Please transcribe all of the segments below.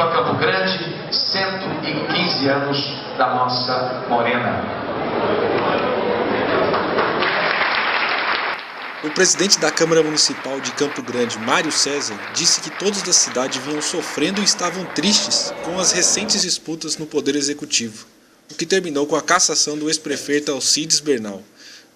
Viva Campo Grande, 115 anos da nossa Morena. O presidente da Câmara Municipal de Campo Grande, Mário César, disse que todos da cidade vinham sofrendo e estavam tristes com as recentes disputas no Poder Executivo, o que terminou com a cassação do ex-prefeito Alcides Bernal.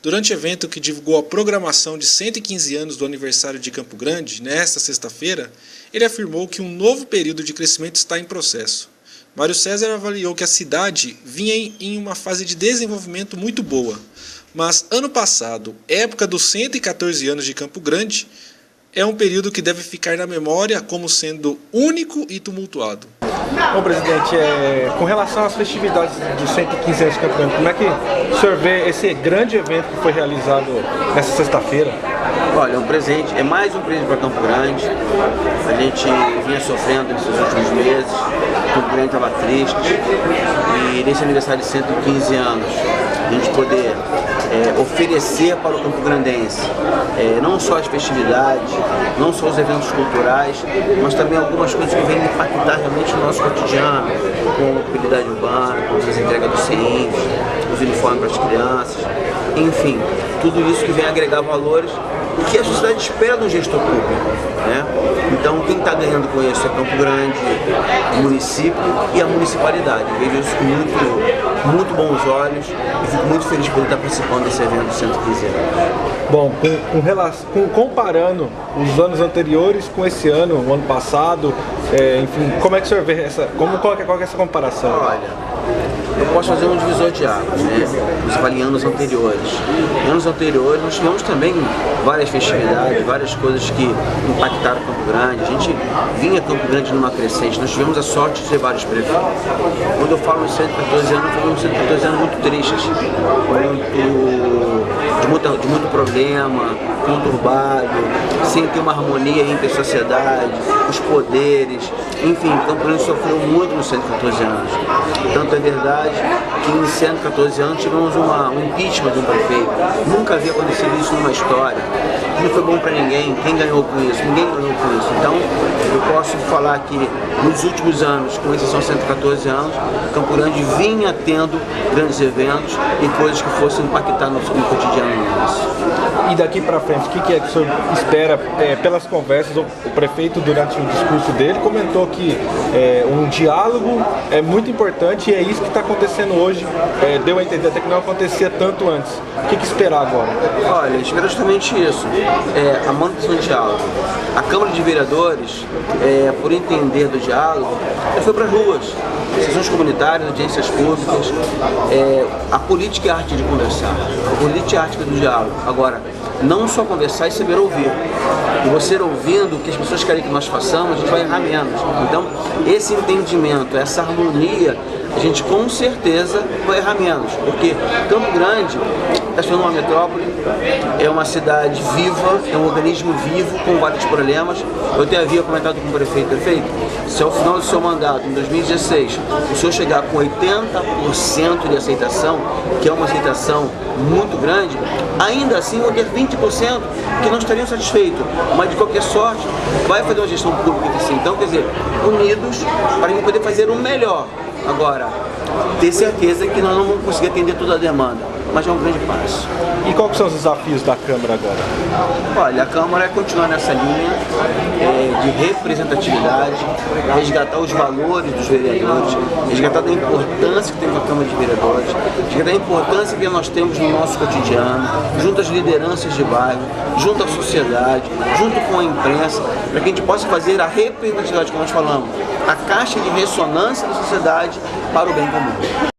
Durante o evento que divulgou a programação de 115 anos do aniversário de Campo Grande, nesta sexta-feira, ele afirmou que um novo período de crescimento está em processo. Mário César avaliou que a cidade vinha em uma fase de desenvolvimento muito boa, mas ano passado, época dos 114 anos de Campo Grande, é um período que deve ficar na memória como sendo único e tumultuado. Bom, presidente, com relação às festividades de 115 anos de Campo Grande, como é que o senhor vê esse grande evento que foi realizado nessa sexta-feira? Olha, é mais um presente para Campo Grande. A gente vinha sofrendo nesses últimos meses, Campo Grande estava triste, e nesse aniversário de 115 anos, a gente poder oferecer para o Campo Grandense não só as festividades, não só os eventos culturais, mas também algumas coisas que vêm impactar realmente o nosso cotidiano, como a mobilidade urbana, como as entregas dos CINs, os uniformes para as crianças, enfim, tudo isso que vem agregar valores que a sociedade espera do gestor público, né? Então quem está ganhando com isso é Campo Grande, o município e a municipalidade. Eu vejo isso com muito bons olhos e fico muito feliz por estar participando desse evento de 115 anos. Bom, comparando os anos anteriores com esse ano, o ano passado, enfim, como é que o senhor vê qual é essa comparação? Olha, eu posso fazer um divisor de águas, né? Isso vale em anos anteriores. Em anos anteriores nós tivemos também várias festividades, várias coisas que impactaram Campo Grande. A gente vinha Campo Grande numa crescente, nós tivemos a sorte de ter vários prefeitos. Quando eu falo em 114 anos, foram 114 anos muito tristes, de muito problema, conturbado, sem ter uma harmonia entre a sociedade, os poderes, enfim, Campo Grande sofreu muito nos 114 anos. Tanto é verdade que em 114 anos tivemos um impeachment de um prefeito. Nunca havia acontecido isso numa história. Não foi bom para ninguém. Quem ganhou com isso? Ninguém ganhou com isso. Então, eu posso falar que nos últimos anos, com exceção de 114 anos, Campo Grande vinha tendo grandes eventos e coisas que fossem impactar no cotidiano nosso. E daqui para frente, o que é que o senhor espera pelas conversas? O prefeito, durante o discurso dele, comentou que um diálogo é muito importante e é isso que está acontecendo hoje. Deu a entender até que não acontecia tanto antes. O que esperar agora? Olha, espero justamente isso, a manutenção do diálogo. A Câmara de Vereadores, por entender do diálogo, foi para as ruas, sessões comunitárias, audiências públicas. A política é a arte de conversar, a política é a arte do diálogo. Agora, não só conversar e saber ouvir. E você ouvindo o que as pessoas querem que nós façamos, a gente vai errar menos. Então, esse entendimento, essa harmonia, a gente com certeza vai errar menos, porque Campo Grande está sendo uma metrópole, é uma cidade viva, é um organismo vivo com vários problemas. Eu até havia comentado com o prefeito, se ao final do seu mandato, em 2016, o senhor chegar com 80% de aceitação, que é uma aceitação muito grande, ainda assim vão ter 20% que não estariam satisfeitos, mas de qualquer sorte vai fazer uma gestão pública assim. Então, quer dizer, unidos para a gente poder fazer o melhor. Agora, ter certeza que nós não vamos conseguir atender toda a demanda, mas é um grande passo. E quais são os desafios da Câmara agora? Olha, a Câmara é continuar nessa linha de representatividade, resgatar os valores dos vereadores, resgatar a importância que tem a Câmara de Vereadores, resgatar a importância que nós temos no nosso cotidiano, junto às lideranças de bairro, junto à sociedade, junto com a imprensa, para que a gente possa fazer a representatividade que nós falamos, a caixa de ressonância da sociedade para o bem comum.